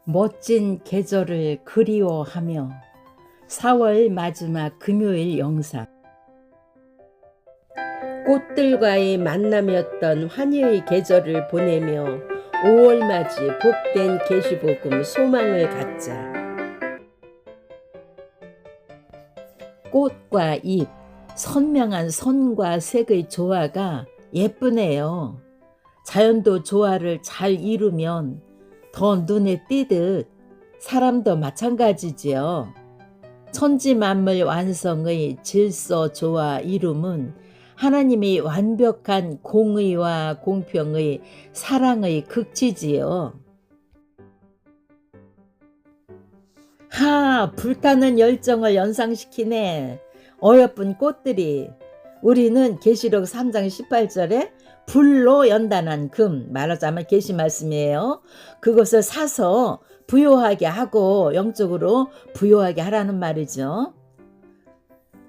멋진 계절을 그리워하며 4월 마지막 금요일 영상. 꽃들과의 만남이었던 환희의 계절을 보내며 5월 맞이 복된 계시복음 소망을 갖자. 꽃과 잎, 선명한 선과 색의 조화가 예쁘네요. 자연도 조화를 잘 이루면 더 눈에 띄듯 사람도 마찬가지지요. 천지만물 완성의 질서 조화 이룸은 하나님의 완벽한 공의와 공평의 사랑의 극치지요. 불타는 열정을 연상시키네. 어여쁜 꽃들이. 우리는 계시록 3장 18절에 불로 연단한 금, 말하자면 계시 말씀이에요. 그것을 사서 부요하게 하고 영적으로 부요하게 하라는 말이죠.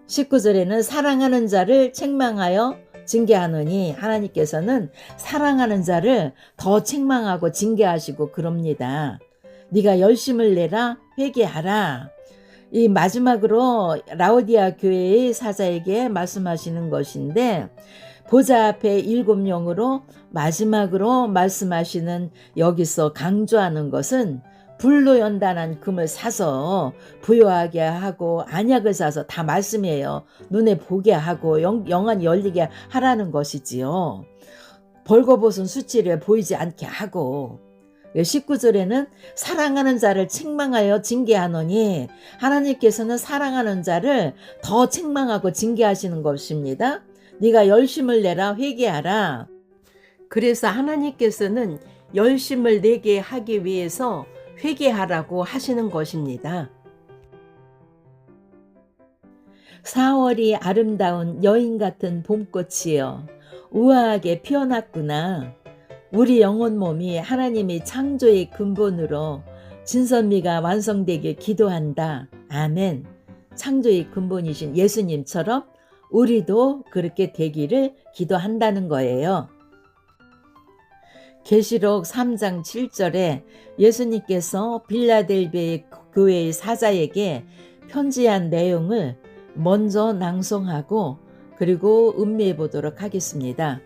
19절에는 사랑하는 자를 책망하여 징계하느니, 하나님께서는 사랑하는 자를 더 책망하고 징계하시고 그럽니다. 네가 열심을 내라, 회개하라. 이 마지막으로 라오디아 교회의 사자에게 말씀하시는 것인데, 보좌 앞에 7영으로 마지막으로 말씀하시는, 여기서 강조하는 것은 불로 연단한 금을 사서 부요하게 하고 안약을 사서, 다 말씀이에요. 눈에 보게 하고 영안 열리게 하라는 것이지요. 벌거벗은 수치를 보이지 않게 하고. 19절에는 사랑하는 자를 책망하여 징계하노니, 하나님께서는 사랑하는 자를 더 책망하고 징계하시는 것입니다. 네가 열심을 내라, 회개하라. 그래서 하나님께서는 열심을 내게 하기 위해서 회개하라고 하시는 것입니다. 4월이 아름다운 여인 같은 봄꽃이여, 우아하게 피어났구나. 우리 영혼 몸이 하나님의 창조의 근본으로 진선미가 완성되길 기도한다. 아멘. 창조의 근본이신 예수님처럼 우리도 그렇게 되기를 기도한다는 거예요. 계시록 3장 7절에 예수님께서 빌라델비아 교회의 사자에게 편지한 내용을 먼저 낭송하고 그리고 음미해 보도록 하겠습니다.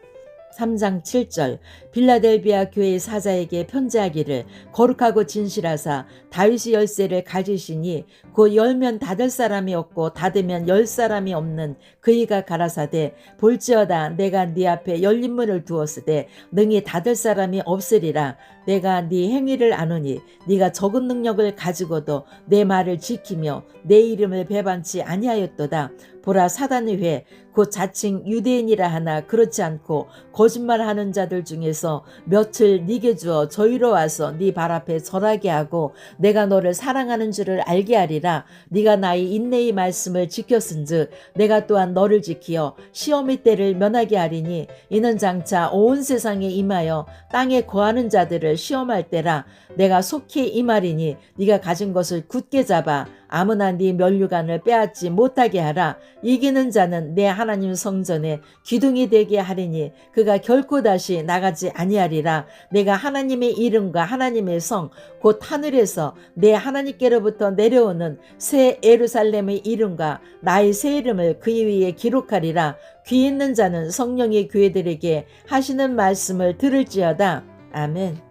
3장 7절, 빌라델비아 교회의 사자에게 편지하기를, 거룩하고 진실하사 다윗의 열쇠를 가지시니 곧 열면 닫을 사람이 없고 닫으면 열 사람이 없는 그이가 가라사대, 볼지어다 내가 네 앞에 열린 문을 두었으되 능히 닫을 사람이 없으리라. 내가 네 행위를 아노니 네가 적은 능력을 가지고도 내 말을 지키며 내 이름을 배반치 아니하였도다. 보라, 사단의 회, 곧 자칭 유대인이라 하나 그렇지 않고 거짓말하는 자들 중에서 몇을 네게 주어 저희로 와서 네 발 앞에 절하게 하고 내가 너를 사랑하는 줄을 알게 하리라. 네가 나의 인내의 말씀을 지켰은즉 내가 또한 너를 지키어 시험의 때를 면하게 하리니, 이는 장차 온 세상에 임하여 땅에 거하는 자들을 시험할 때라. 내가 속히 임하리니 네가 가진 것을 굳게 잡아 아무나 네 면류관을 빼앗지 못하게 하라. 이기는 자는 내 하나님 성전에 기둥이 되게 하리니 그가 결코 다시 나가지 아니하리라. 내가 하나님의 이름과 하나님의 성 곧 하늘에서 내 하나님께로부터 내려오는 새 예루살렘의 이름과 나의 새 이름을 그 위에 기록하리라. 귀 있는 자는 성령의 교회들에게 하시는 말씀을 들을지어다. 아멘.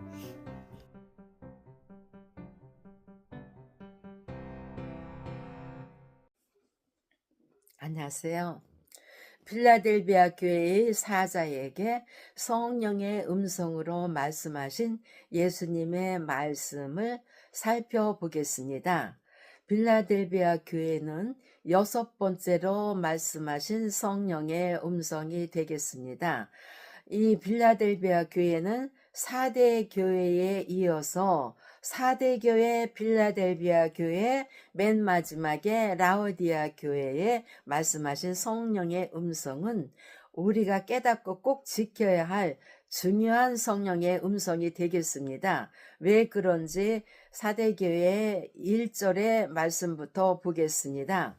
안녕하세요. 빌라델비아 교회의 사자에게 성령의 음성으로 말씀하신 예수님의 말씀을 살펴보겠습니다. 빌라델비아 교회는 6번째로 말씀하신 성령의 음성이 되겠습니다. 이 빌라델비아 교회는 4대 교회에 이어서 4대 교회, 빌라델비아 교회, 맨 마지막에 라오디아 교회에 말씀하신 성령의 음성은 우리가 깨닫고 꼭 지켜야 할 중요한 성령의 음성이 되겠습니다. 왜 그런지 4대 교회 1절의 말씀부터 보겠습니다.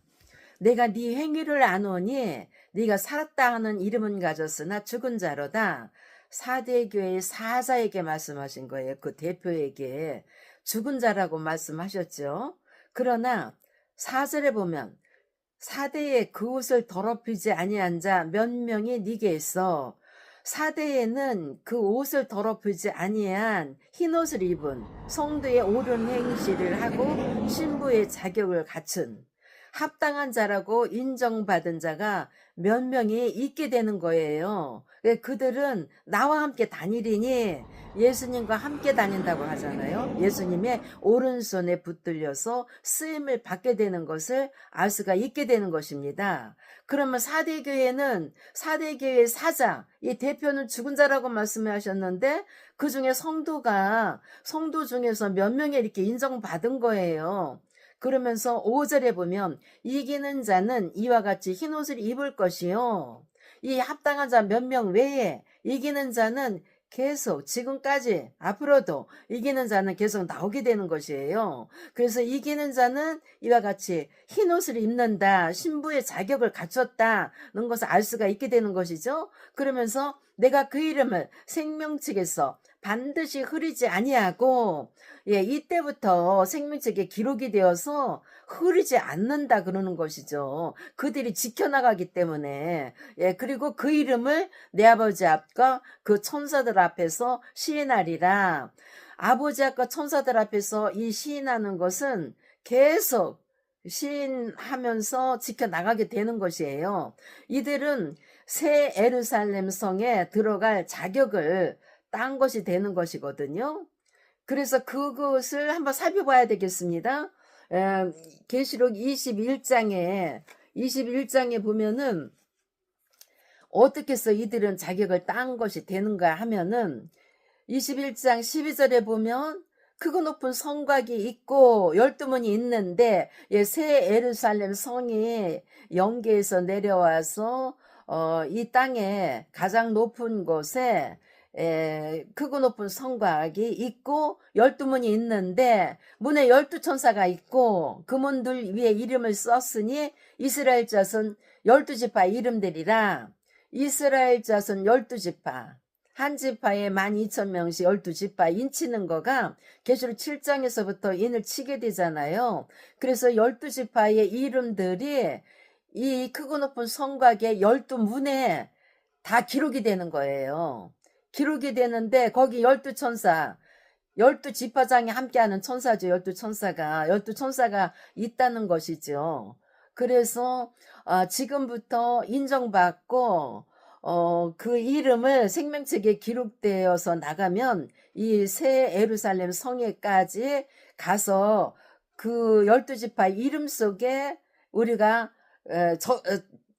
내가 네 행위를 아노니 네가 살았다 하는 이름은 가졌으나 죽은 자로다. 사대교회 사자에게 말씀하신 거예요. 그 대표에게 죽은 자라고 말씀하셨죠. 그러나 4절에 보면 사대에 그 옷을 더럽히지 아니한 자 몇 명이 네게 있어. 사대에는 그 옷을 더럽히지 아니한 흰옷을 입은 성도의 옳은 행실을 하고 신부의 자격을 갖춘 합당한 자라고 인정받은 자가 몇 명이 있게 되는 거예요. 그들은 나와 함께 다니리니 예수님과 함께 다닌다고 하잖아요. 예수님의 오른손에 붙들려서 쓰임을 받게 되는 것을 알 수가 있게 되는 것입니다. 그러면 사대교회는 사대교회 사자, 이 대표는 죽은 자라고 말씀하셨는데 그 중에 성도 중에서 몇 명이 이렇게 인정받은 거예요. 그러면서 5절에 보면 이기는 자는 이와 같이 흰옷을 입을 것이요. 이 합당한 자 몇 명 외에 이기는 자는 계속 지금까지 앞으로도 이기는 자는 계속 나오게 되는 것이에요. 그래서 이기는 자는 이와 같이 흰옷을 입는다. 신부의 자격을 갖췄다는 것을 알 수가 있게 되는 것이죠. 그러면서 내가 그 이름을 생명책에서 반드시 흐리지 아니하고 이때부터 생명책에 기록이 되어서 흐리지 않는다 그러는 것이죠. 그들이 지켜나가기 때문에 그리고 그 이름을 내 아버지 앞과 그 천사들 앞에서 시인하리라. 아버지 앞과 천사들 앞에서 이 시인하는 것은 계속 시인하면서 지켜나가게 되는 것이에요. 이들은 새 에루살렘 성에 들어갈 자격을 딴 것이 되는 것이거든요. 그래서 그것을 한번 살펴봐야 되겠습니다. 계시록 21장에 보면은 어떻게 해서 이들은 자격을 딴 것이 되는가 하면은 21장 12절에 보면 크고 높은 성곽이 있고 12문이 있는데 새 에루살렘 성이 영계에서 내려와서 이 땅에 가장 높은 곳에 크고 높은 성곽이 있고 12문이 있는데 문에 12천사가 있고 그 문들 위에 이름을 썼으니 이스라엘 자손 12지파 이름들이라. 이스라엘 자손 12지파 한 지파에 12,000명씩 12지파 인치는 거가 계시록 7장에서부터 인을 치게 되잖아요. 그래서 12지파의 이름들이 이 크고 높은 성곽의 12문에 다 기록이 되는 거예요. 기록이 되는데 거기 12천사 12지파장이 함께하는 천사죠. 12천사가 있다는 것이죠. 그래서 지금부터 인정받고 그 이름을 생명책에 기록되어서 나가면 이 새 예루살렘 성에까지 가서 그 12지파 이름 속에 우리가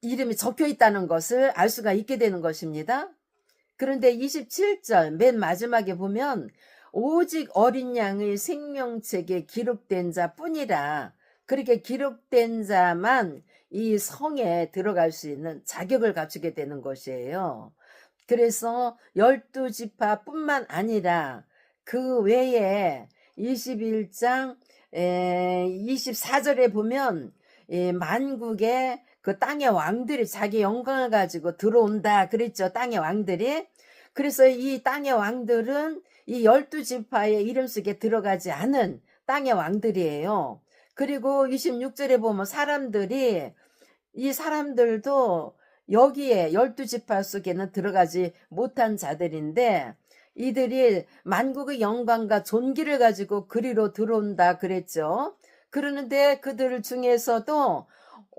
이름이 적혀 있다는 것을 알 수가 있게 되는 것입니다. 그런데 27절 맨 마지막에 보면 오직 어린 양의 생명책에 기록된 자뿐이라. 그렇게 기록된 자만 이 성에 들어갈 수 있는 자격을 갖추게 되는 것이에요. 그래서 12지파뿐만 아니라 그 외에 21장 24절에 보면 만국의 그 땅의 왕들이 자기 영광을 가지고 들어온다 그랬죠. 땅의 왕들이. 그래서 이 땅의 왕들은 이 12지파의 이름 속에 들어가지 않은 땅의 왕들이에요. 그리고 26절에 보면 이 사람들도 여기에 12지파 속에는 들어가지 못한 자들인데 이들이 만국의 영광과 존귀를 가지고 그리로 들어온다 그랬죠. 그러는데 그들 중에서도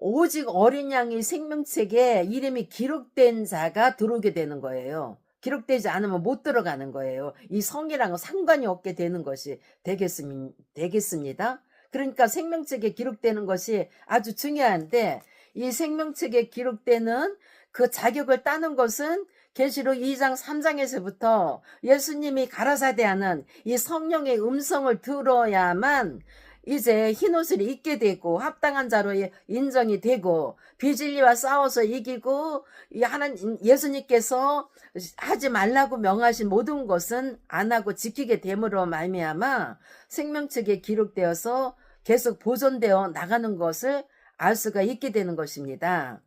오직 어린 양의 생명책에 이름이 기록된 자가 들어오게 되는 거예요. 기록되지 않으면 못 들어가는 거예요. 이 성이랑은 상관이 없게 되는 것이 되겠습니다. 그러니까 생명책에 기록되는 것이 아주 중요한데 이 생명책에 기록되는 그 자격을 따는 것은 계시록 2장 3장에서부터 예수님이 가라사대하는 이 성령의 음성을 들어야만 이제 흰옷을 입게 되고 합당한 자로 인정이 되고 비진리와 싸워서 이기고 예수님께서 하지 말라고 명하신 모든 것은 안 하고 지키게 됨으로 말미암아 생명책에 기록되어서 계속 보존되어 나가는 것을 알 수가 있게 되는 것입니다.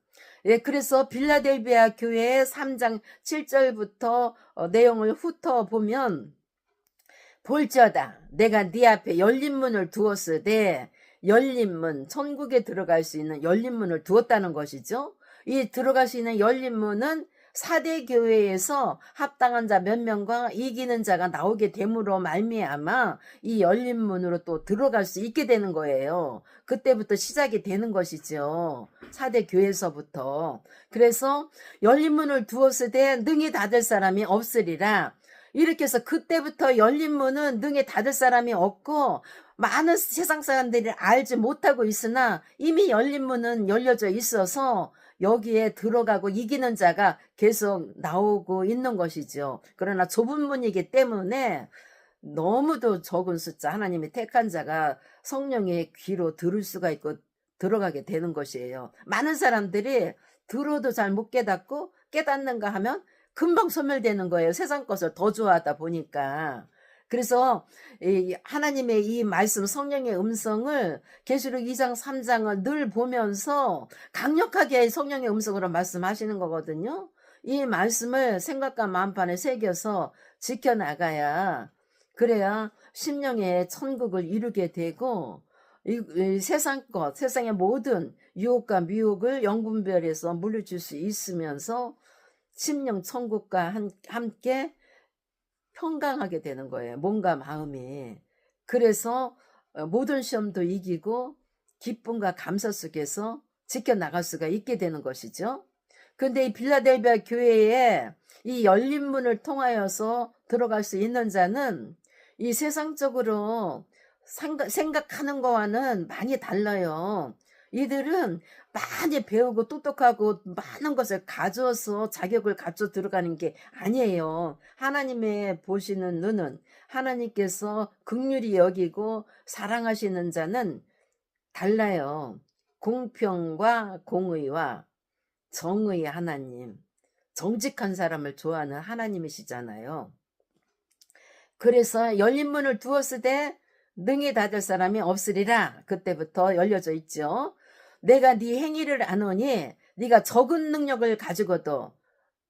예, 그래서 빌라델비아 교회의 3장 7절부터 내용을 훑어보면, 볼지어다 내가 네 앞에 열린 문을 두었으되, 열린 문, 천국에 들어갈 수 있는 열린 문을 두었다는 것이죠. 이 들어갈 수 있는 열린 문은 4대 교회에서 합당한 자 몇 명과 이기는 자가 나오게 됨으로 말미암아 이 열린 문으로 또 들어갈 수 있게 되는 거예요. 그때부터 시작이 되는 것이죠. 4대 교회에서부터. 그래서 열린 문을 두었으되 능히 닫을 사람이 없으리라. 이렇게 해서 그때부터 열린 문은 능히 닫을 사람이 없고, 많은 세상 사람들이 알지 못하고 있으나 이미 열린 문은 열려져 있어서 여기에 들어가고 이기는 자가 계속 나오고 있는 것이죠. 그러나 좁은 문이기 때문에 너무도 적은 숫자, 하나님이 택한 자가 성령의 귀로 들을 수가 있고 들어가게 되는 것이에요. 많은 사람들이 들어도 잘 못 깨닫고, 깨닫는가 하면 금방 소멸되는 거예요. 세상 것을 더 좋아하다 보니까. 그래서 하나님의 이 말씀, 성령의 음성을 계시록 2장 3장을 늘 보면서 강력하게 성령의 음성으로 말씀하시는 거거든요. 이 말씀을 생각과 마음판에 새겨서 지켜나가야, 그래야 심령의 천국을 이루게 되고, 이 세상 것, 세상의 모든 유혹과 미혹을 영분별해서 물리칠 수 있으면서 심령 천국과 함께 평강하게 되는 거예요. 몸과 마음이. 그래서 모든 시험도 이기고 기쁨과 감사 속에서 지켜나갈 수가 있게 되는 것이죠. 그런데 이 빌라델비아 교회에 이 열린 문을 통하여서 들어갈 수 있는 자는 이 세상적으로 생각하는 거와는 많이 달라요. 이들은 많이 배우고 똑똑하고 많은 것을 가져서 자격을 갖춰 들어가는 게 아니에요. 하나님의 보시는 눈은, 하나님께서 긍휼히 여기고 사랑하시는 자는 달라요. 공평과 공의와 정의의 하나님, 정직한 사람을 좋아하는 하나님이시잖아요. 그래서 열린 문을 두었으되 능히 닫을 사람이 없으리라. 그때부터 열려져 있죠. 내가 네 행위를 아노니 네가 적은 능력을 가지고도,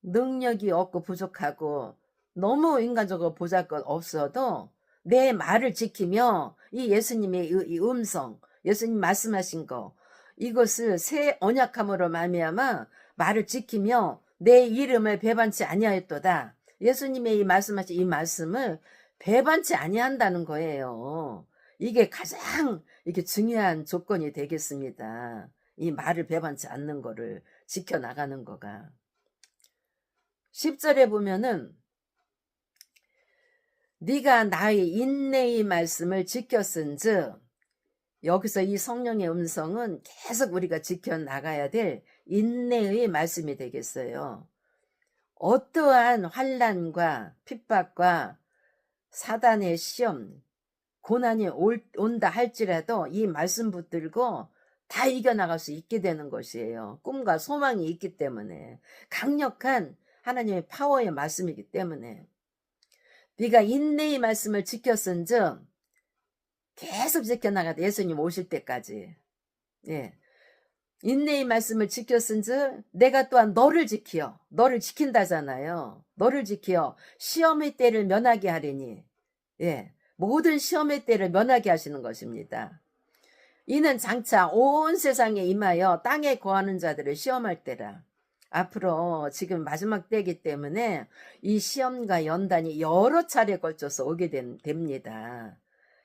능력이 없고 부족하고 너무 인간적으로 보잘것 없어도 내 말을 지키며 이 예수님의 이 음성, 예수님 말씀하신 거, 이것을 새 언약함으로 말미암아 말을 지키며 내 이름을 배반치 아니하였도다. 예수님의 이 말씀하신 이 말씀을 배반치 아니한다는 거예요. 이게 가장 이렇게 중요한 조건이 되겠습니다. 이 말을 배반치 않는 거를 지켜나가는 거가. 10절에 보면은 네가 나의 인내의 말씀을 지켰은즉, 여기서 이 성령의 음성은 계속 우리가 지켜나가야 될 인내의 말씀이 되겠어요. 어떠한 환난과 핍박과 사단의 시험, 고난이 온다 할지라도 이 말씀 붙들고 다 이겨나갈 수 있게 되는 것이에요. 꿈과 소망이 있기 때문에, 강력한 하나님의 파워의 말씀이기 때문에. 네가 인내의 말씀을 지켰은즉, 계속 지켜나가다 예수님 오실 때까지. 예. 인내의 말씀을 지켰은즉 내가 또한 너를 지키어, 너를 지킨다잖아요. 너를 지키어 시험의 때를 면하게 하리니. 예. 모든 시험의 때를 면하게 하시는 것입니다. 이는 장차 온 세상에 임하여 땅에 거하는 자들을 시험할 때라. 앞으로 지금 마지막 때이기 때문에 이 시험과 연단이 여러 차례 걸쳐서 오게 됩니다.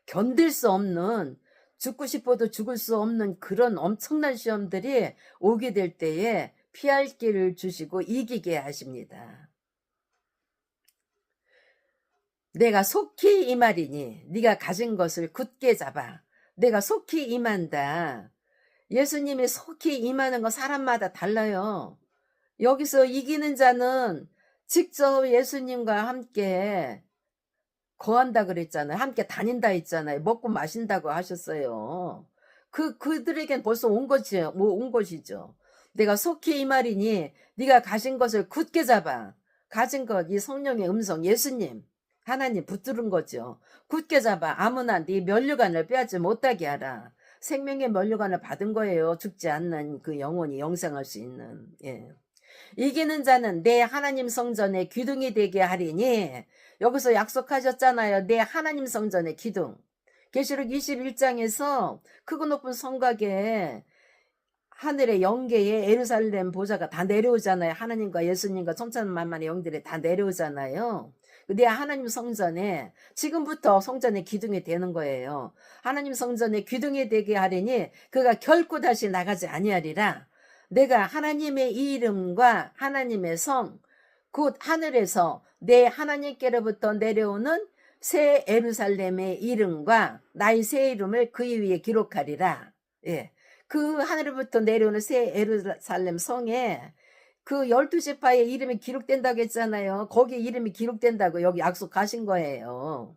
견딜 수 없는, 죽고 싶어도 죽을 수 없는 그런 엄청난 시험들이 오게 될 때에 피할 길을 주시고 이기게 하십니다. 내가 속히 임하리니 네가 가진 것을 굳게 잡아. 내가 속히 임한다. 예수님이 속히 임하는 건 사람마다 달라요. 여기서 이기는 자는 직접 예수님과 함께 거한다 그랬잖아요. 함께 다닌다 했잖아요. 먹고 마신다고 하셨어요. 그들에겐 벌써 온 것이죠. 내가 속히 임하리니 네가 가진 것을 굳게 잡아. 가진 것, 이 성령의 음성, 예수님, 하나님 붙들은 거죠. 굳게 잡아. 아무나 네 면류관을 빼앗지 못하게 하라. 생명의 면류관을 받은 거예요. 죽지 않는 그 영혼이 영생할 수 있는. 예. 이기는 자는 내 하나님 성전의 기둥이 되게 하리니, 여기서 약속하셨잖아요. 내 하나님 성전의 기둥. 계시록 21장에서 크고 높은 성곽에 하늘의 영계에 예루살렘 보좌가 다 내려오잖아요. 하나님과 예수님과 천천만만의 영들이 다 내려오잖아요. 내 하나님 성전에 지금부터 성전의 기둥이 되는 거예요. 하나님 성전의 기둥이 되게 하리니 그가 결코 다시 나가지 아니하리라. 내가 하나님의 이 이름과 하나님의 성 곧 하늘에서 내 하나님께로부터 내려오는 새 예루살렘의 이름과 나의 새 이름을 그 위에 기록하리라. 예. 그 하늘로부터 내려오는 새 예루살렘 성에 그 12지파의 이름이 기록된다고 했잖아요. 거기 이름이 기록된다고 여기 약속하신 거예요.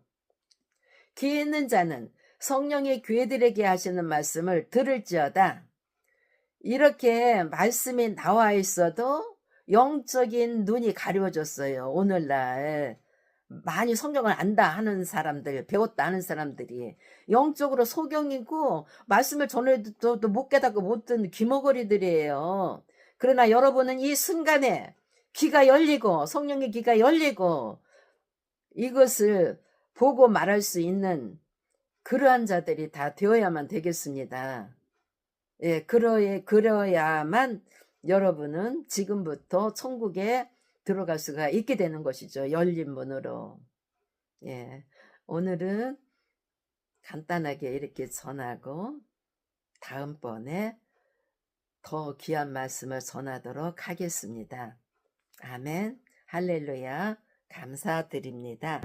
귀 있는 자는 성령의 교회들에게 하시는 말씀을 들을지어다. 이렇게 말씀이 나와 있어도 영적인 눈이 가려워졌어요. 오늘날 많이 성경을 안다 하는 사람들, 배웠다 하는 사람들이 영적으로 소경이고 말씀을 전해도 못 깨닫고 못 듣는 귀머거리들이에요. 그러나 여러분은 이 순간에 귀가 열리고 성령의 귀가 열리고 이것을 보고 말할 수 있는 그러한 자들이 다 되어야만 되겠습니다. 예, 그러야만 여러분은 지금부터 천국에 들어갈 수가 있게 되는 것이죠. 열린 문으로. 예, 오늘은 간단하게 이렇게 전하고 다음번에 더 귀한 말씀을 전하도록 하겠습니다. 아멘. 할렐루야. 감사드립니다.